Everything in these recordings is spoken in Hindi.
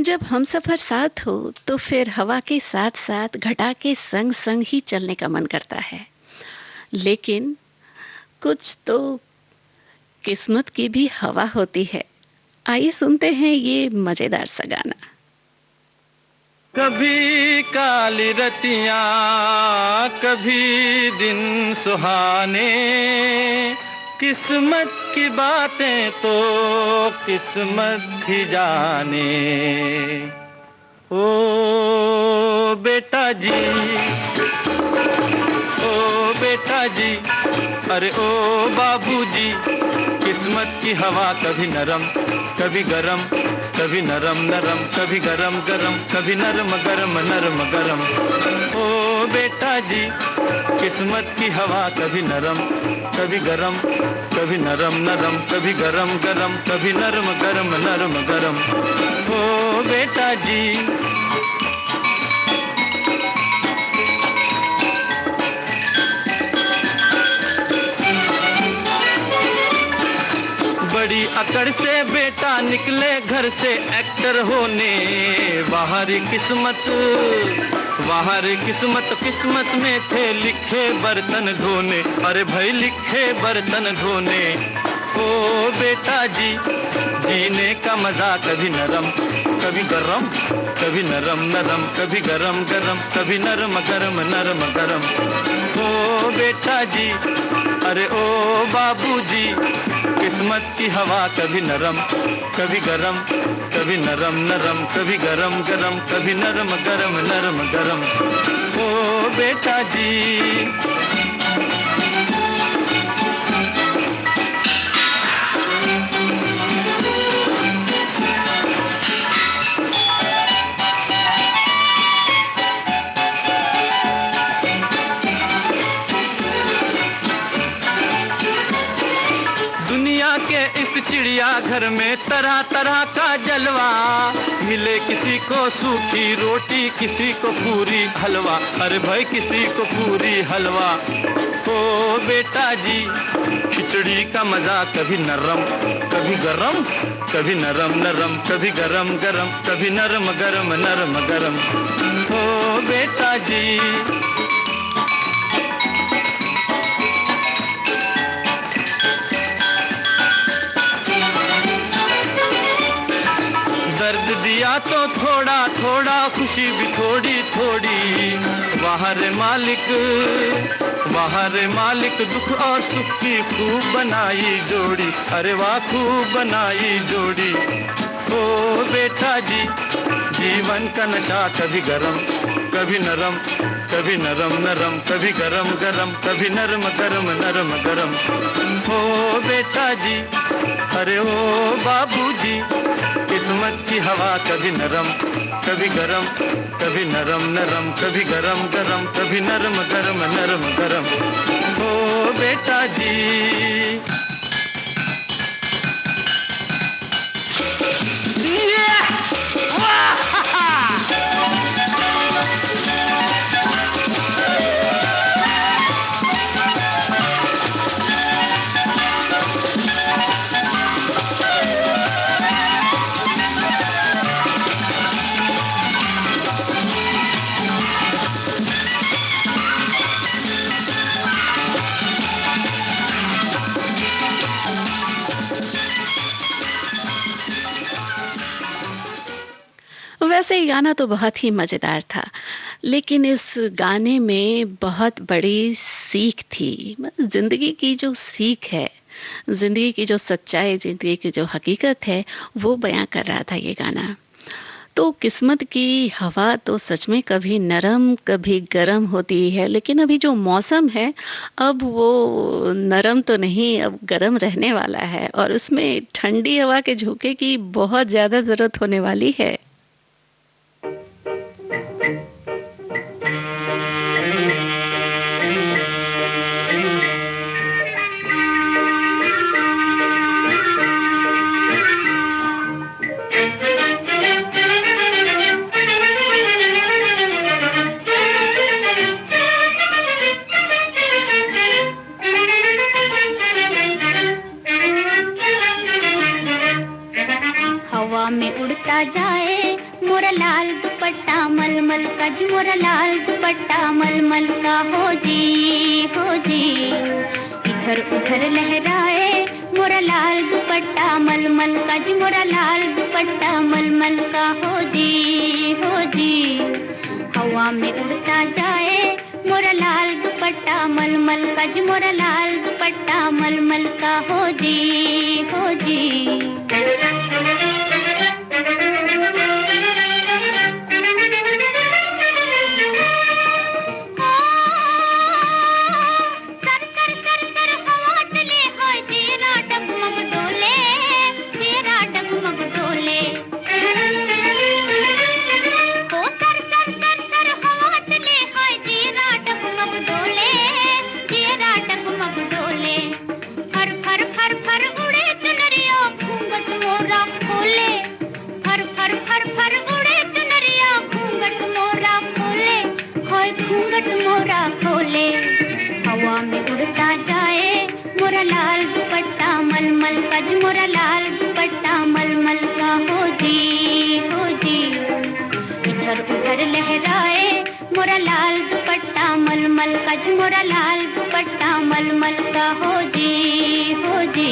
जब हम सफर साथ हो तो फिर हवा के साथ साथ घटा के संग संग ही चलने का मन करता है। लेकिन कुछ तो किस्मत की भी हवा होती है। आइए सुनते हैं ये मजेदार सा गाना। कभी काली रतियां, कभी दिन सुहाने, किस्मत की बातें तो किस्मत ही जाने। ओ बेटा जी, ओ बेटा जी, अरे ओ बाबूजी, किस्मत की हवा कभी नरम कभी गरम, कभी नरम नरम कभी गरम गरम, कभी नरम गरम नरम गरम। ओ बेटा जी, किस्मत की हवा कभी नरम कभी गरम, कभी नरम नरम कभी गरम गरम, कभी नरम गरम नरम गरम। ओ बेटा जी, बड़ी अकड़ से बेटा निकले घर से एक्टर होने। बाहरी किस्मत, बाहरी किस्मत, किस्मत में थे लिखे बर्तन धोने। अरे भाई लिखे बर्तन धोने। ओ बेटा जी, जीने का मजा कभी नरम कभी गरम, कभी नरम नरम कभी गरम गरम, कभी नरम गरम नरम गरम। ओ बेटा जी, अरे ओ बाबूजी, किस्मत की हवा कभी नरम कभी गरम, कभी नरम नरम कभी गरम गरम, कभी नरम गरम नरम गरम। ओ बेटा जी, चिड़िया घर में तरह तरह का जलवा। मिले किसी को सूखी रोटी, किसी को पूरी हलवा। अरे भाई किसी को पूरी हलवा। ओ बेटा जी, खिचड़ी का मजा कभी नरम कभी गरम, कभी नरम नरम कभी गरम गरम, कभी नरम गरम नरम गरम। ओ बेटा जी, दर्द दिया तो थोड़ा थोड़ा, खुशी भी थोड़ी थोड़ी। बाहर मालिक, बाहर मालिक, दुख और सुख की खूब बनाई जोड़ी। अरे वाह खूब बनाई जोड़ी। ओ बेटा जी, जीवन का नशा कभी गरम कभी नरम, कभी नरम नरम कभी गरम गरम, कभी नरम गरम नरम गरम। ओ बेटा जी, अरे ओ बाबूजी, किस्मत की हवा कभी नरम कभी गरम, कभी नरम नरम कभी गरम गरम, कभी नरम गरम नरम गरम। ओ बेटा जी, वैसे ये गाना तो बहुत ही मज़ेदार था, लेकिन इस गाने में बहुत बड़ी सीख थी। मतलब ज़िंदगी की जो सीख है, ज़िंदगी की जो सच्चाई, ज़िंदगी की जो हकीकत है, वो बयां कर रहा था ये गाना। तो किस्मत की हवा तो सच में कभी नरम कभी गरम होती है, लेकिन अभी जो मौसम है, अब वो नरम तो नहीं, अब गरम रहने वाला है और उसमें ठंडी हवा के झोंके की बहुत ज़्यादा ज़रूरत होने वाली है। हवा में उड़ता जाए मोरा लाल दुपट्टा मलमल का, मोरा लाल दुपट्टा मलमल का हो जी, हो जी। इधर उधर लहराए मोरा लाल दुपट्टा मलमल का जी, मोरा लाल दुपट्टा मलमल का हो जी, हो जी। हवा में उड़ता जाए मोरा लाल दुपट्टा मलमल का जी, मोरा लाल दुपट्टा मलमल का हो जी, हो जी। हवा में उड़ता जाए मोरा लाल दुपट्टा मलमल का जी, मोरा लाल दुपट्टा मलमल का हो जी, हो जी। इधर उधर लहराए मोरा लाल दुपट्टा मलमल का जी, मोरा लाल दुपट्टा मलमल का हो जी, हो जी।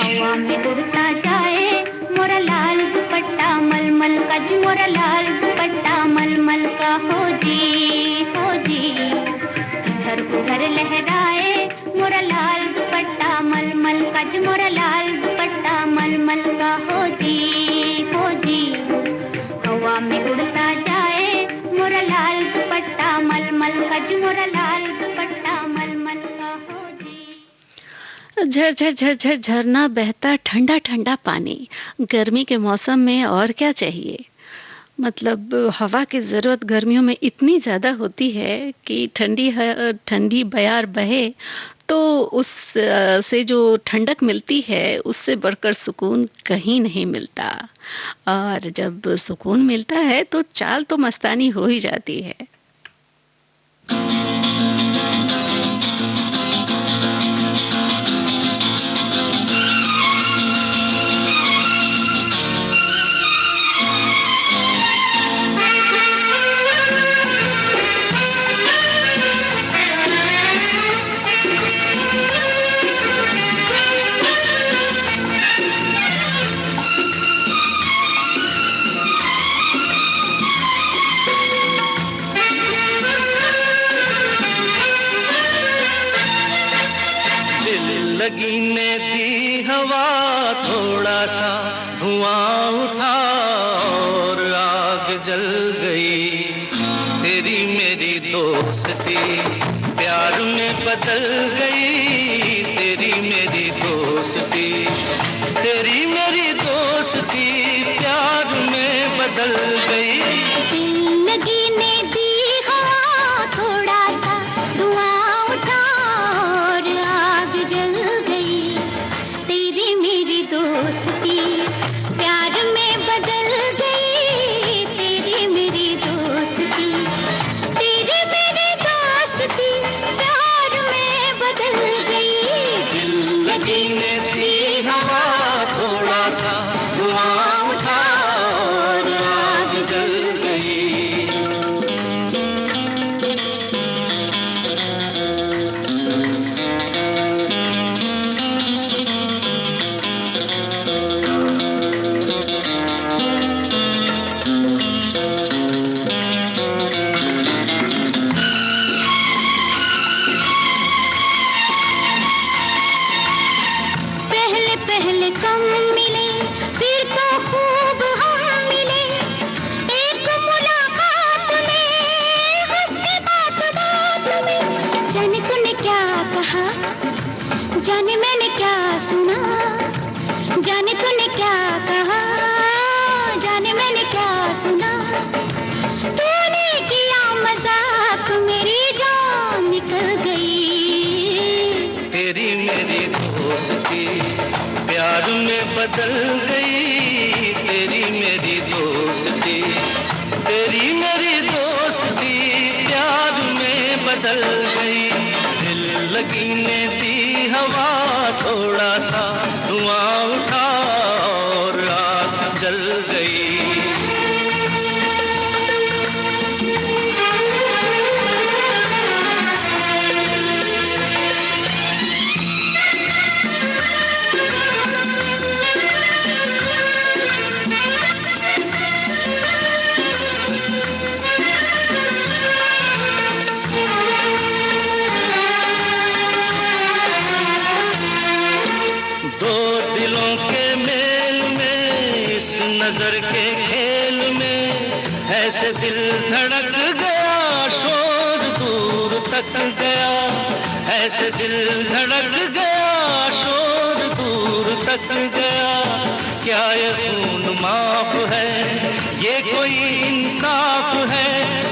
हवा में उड़ता जाए मोरा लाल दुपट्टा मलमल का जी, मोरा लाल दुपट्टा मलमल का हो जी, हो जी। इधर उधर लहराए मोरा लाल दुपट्टा मलमल का जी, मोरा लाल दुपट्टा मलमल का हो जी, हो जी। हवा में उड़ता जाए मोरा लाल दुपट्टा मलमल का जी, मोरा लाल दुपट्टा मलमल का हो जी। झरझर झरझर झरना बहता ठंडा ठंडा पानी, गर्मी के मौसम में और क्या चाहिए। मतलब हवा की ज़रूरत गर्मियों में इतनी ज़्यादा होती है कि ठंडी बयार बहे तो उस से जो ठंडक मिलती है उससे बढ़कर सुकून कहीं नहीं मिलता। और जब सुकून मिलता है तो चाल तो मस्तानी हो ही जाती है। जिंदगी ने दी हवा थोड़ा सा धुआं उठा और आग जल गई। तेरी मेरी दोस्ती प्यार में बदल गई। तेरी मेरी दोस्ती, तेरी मेरी दोस्ती प्यार में बदल गई। जिंदगी ने दी हवा थोड़ा सा धुआं उठा और आग जल गई। तेरी मेरी दोस्ती प्यार में बदल गई। तेरी मेरी दोस्ती, तेरी मेरी दोस्ती प्यार में बदल गई। जिंदगी ने दी हवा थोड़ा सा धुआं उठा और आग जल गई। बदल गई तेरी मेरी दोस्ती, तेरी मेरी दोस्ती प्यार में बदल गई। दिल लगी ने दी हवा थोड़ा सा धुआं उठा और आग जल गई। नजर के खेल में ऐसे दिल धड़क गया, शोर दूर तक गया, ऐसे दिल धड़क गया, शोर दूर तक गया। क्या ये खून माफ है, ये कोई इंसाफ है,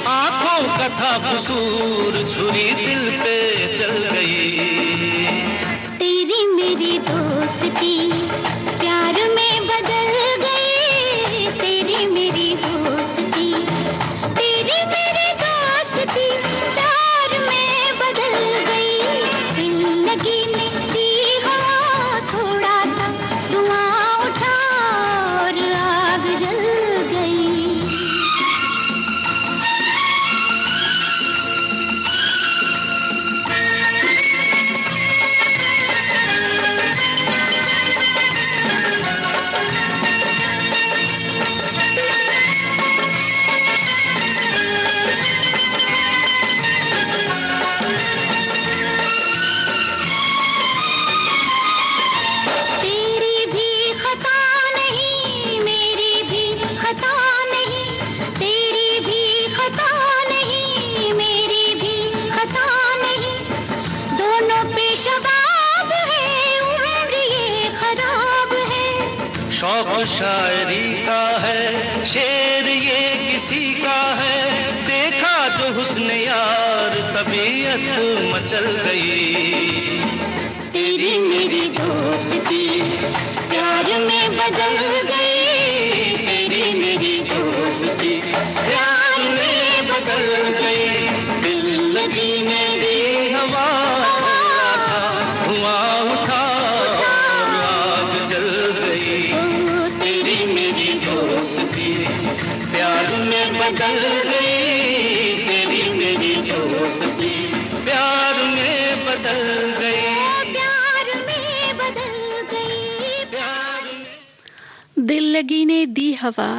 आंखों का था कसूर, छुरी दिल पे चल गई। तेरी मेरी दोस्ती प्यार में बदल गई, तेरी मेरी दोस्ती, तेरी मेरी दोस्ती प्यार में बदल गई। दिल लगी ने दी हवा थोड़ा सा धुआं उठा और आग जल गई। शौक शायरी का है, शेर ये किसी का है, देखा जो हुस्न यार तबीयत मचल गई। तेरी मेरी दोस्ती प्यार में बदल गई, तेरी मेरी दोस्ती प्यार में बदल गई। दिल लगी ने दी हवा सा धुआं उठा और आग जल गई। तेरी मेरी दोस्ती प्यार में बदल गई, तेरी मेरी दोस्ती प्यार में बदल गई, प्यार में बदल गई, प्यार में। दिल लगी ने दी हवा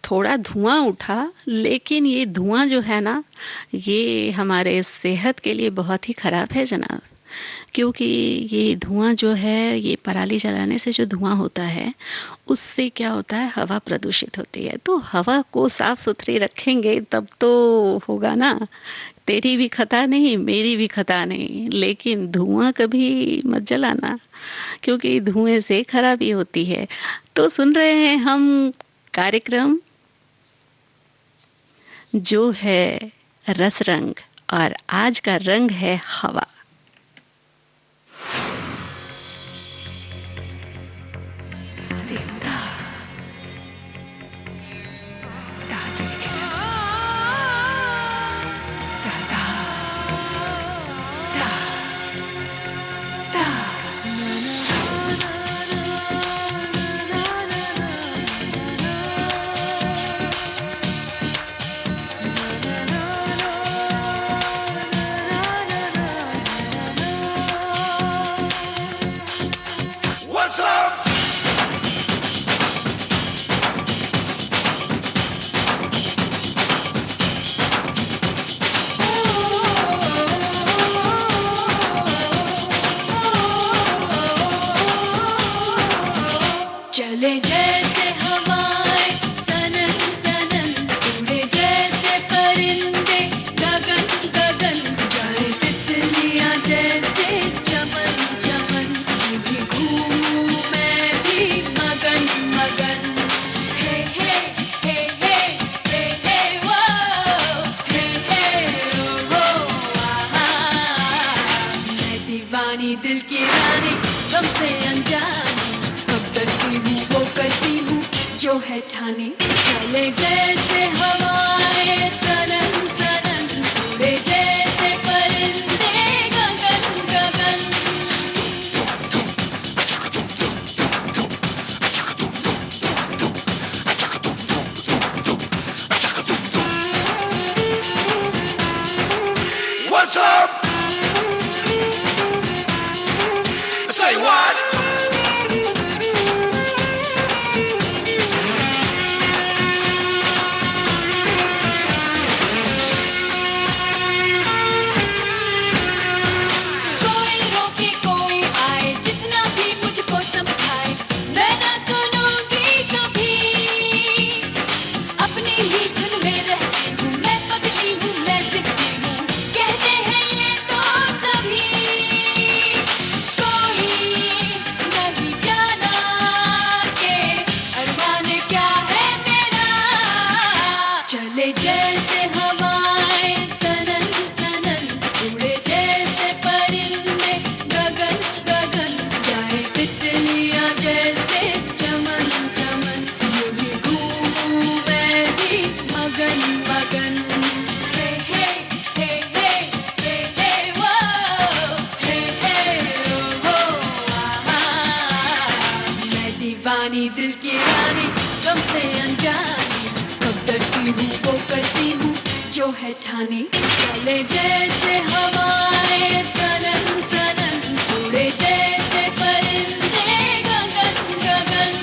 थोड़ा धुआं उठा, लेकिन ये धुआं जो है ना, ये हमारे सेहत के लिए बहुत ही खराब है जनाब। क्योंकि ये धुआं जो है, ये पराली जलाने से जो धुआं होता है, उससे क्या होता है, हवा प्रदूषित होती है। तो हवा को साफ सुथरी रखेंगे तब तो होगा ना। तेरी भी खता नहीं, मेरी भी खता नहीं, लेकिन धुआं कभी मत जलाना, क्योंकि धुएं से खराबी होती है। तो सुन रहे हैं हम कार्यक्रम जो है रस रंग, और आज का रंग है हवा। जो है ठानी चले जैसे हवाएं सनन सनन उड़े जैसे परिंदे गगन गगन What's up? Say what? कोई रोके कोई आए जितना भी मुझको समझाए मैं न सुनूंगी कभी अपनी ही धुन में रहती हूँ मैं पगली हूँ मैं जिद्दी हूँ कहते हैं ये तो सभी कोई नहीं जाना के अरमान क्या है मेरा चले जैसे हवाएं सनन सनन उड़े जैसे परिंदे गगन गगन जाए तितलियां जैसे चमन चमन यूं ही घूमूं मैं भी मगन मगन हे हे हे हे हे हे वो हे ओ आहा मैं दीवानी दिल की रानी गम से अनजानी कब डरती हूँ वो करती हूँ जो है ठानी चले जैसे हवाएं सनन सनन उड़े जैसे परिंदे गगन गगन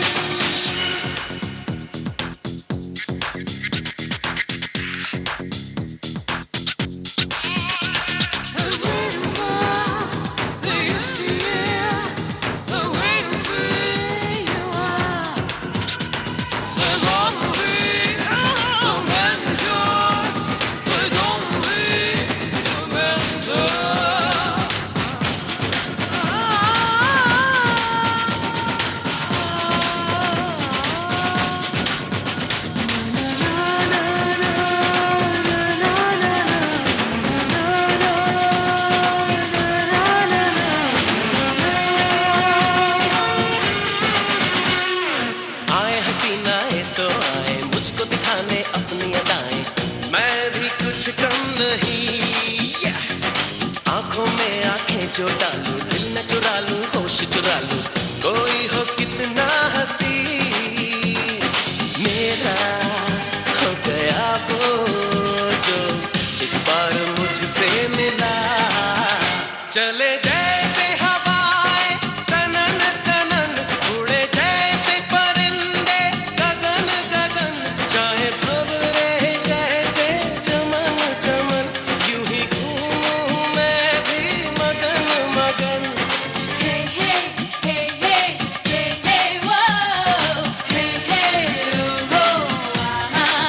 आए हसीनाए तो आए मुझको दिखाने अपनी अदाएं मैं भी कुछ कम नहीं आंखों में आंखें जो डालूं दिल न चुरा लूं होश चुरा लूं कोई हो कितना हंसी मेरा हो गया वो जो एक बार मुझसे मिला चले जैसे हवाएं सनन सनन उड़े जैसे परिंदे गगन गगन चाहे भंवरे जैसे चमन चमन यूं ही घूमूं मैं भी मगन मगन हे हे हे हे हे हे वो हे ओ आहा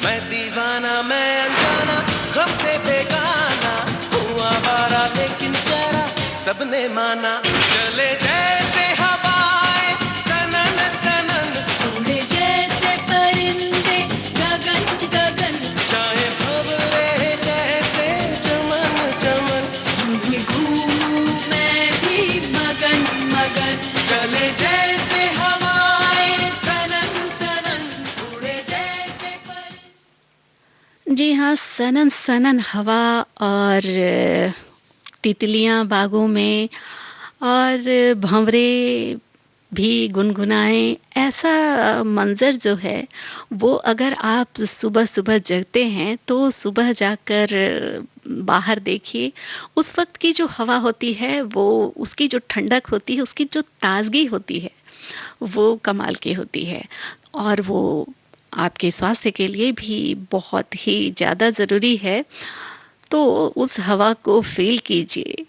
मैं दीवाना मैं अनजाना गम से बेगाना हुआ आवारा लेकिन प्यारा सबने माना चले जैसे हवाएं सनन सनन उड़े जैसे परिंदे गगन गगन चाहे भंवरे जैसे चमन चमन यूं ही घूमूं मैं भी मगन मगन चले जैसे हवाएं सनन सनन उड़े जैसे परिंदे जी हाँ, सनन सनन हवा और तितलियां बागों में और भंवरे भी गुनगुनाएं, ऐसा मंजर जो है वो अगर आप सुबह सुबह जगते हैं तो सुबह जाकर बाहर देखिए। उस वक्त की जो हवा होती है वो उसकी जो ठंडक होती है, उसकी जो ताजगी होती है वो कमाल की होती है और वो आपके स्वास्थ्य के लिए भी बहुत ही ज़्यादा ज़रूरी है। तो उस हवा को फ़ील कीजिए।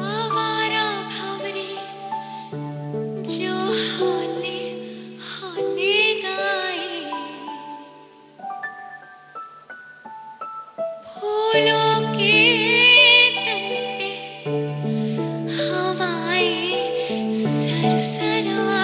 आवारा भंवरे जो होले होले गाए फूलों के तन पे हवाएं सरसराए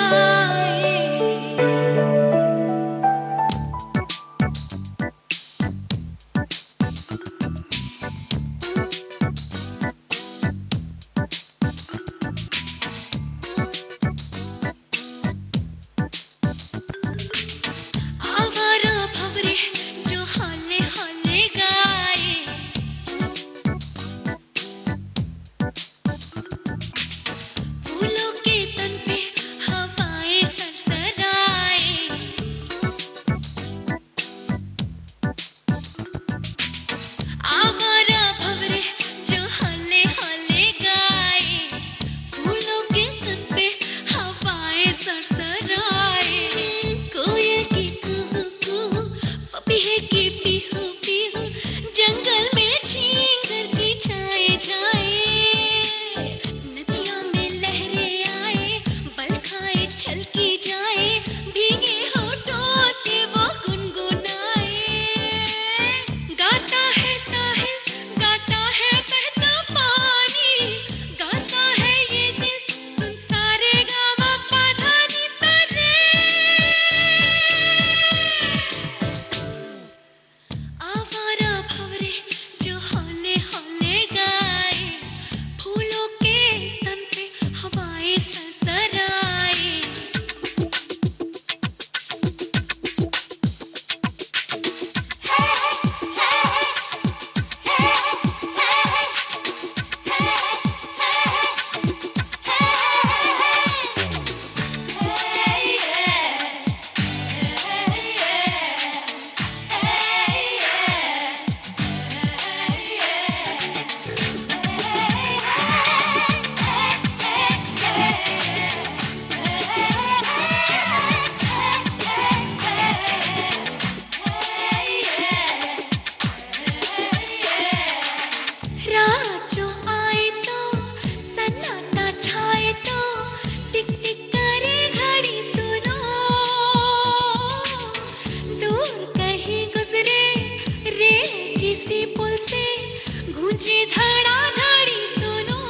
ये धड़ाधड़ी सुनो,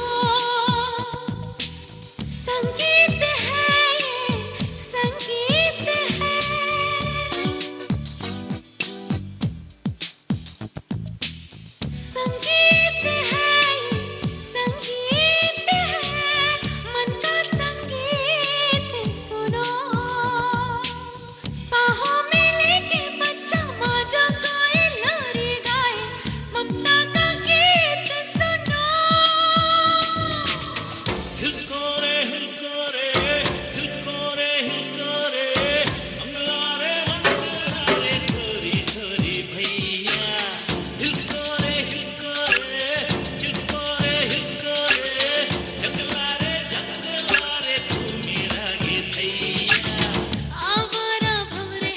संगीत है ये, संगीत है। संगीत है ये, संगीत है, मन का संगीत सुनो। बाहों में लेके बच्चा माजा गाए, नारी गाए, ममता का गीत सुनो। हिलकोरे हिलकोरे हिलकोरे हिलकोरे मंगलारे मंगलारे छोरी छोरी भैया। हिलकोरे हिलकोरे हिलकोरे हिलकोरे जगलारे जगलारे तू मेरा गीतैया। आवारा भंवरे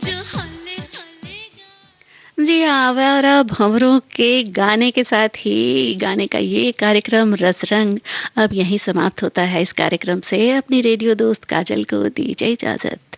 जो हल्ले हल्ले गा। जी हाँ, आवारा भंवरों के गाने के साथ ही गाने का ये कार्यक्रम रसरंग अब यहीं समाप्त होता है। इस कार्यक्रम से अपनी रेडियो दोस्त काजल को दीजिए इजाजत।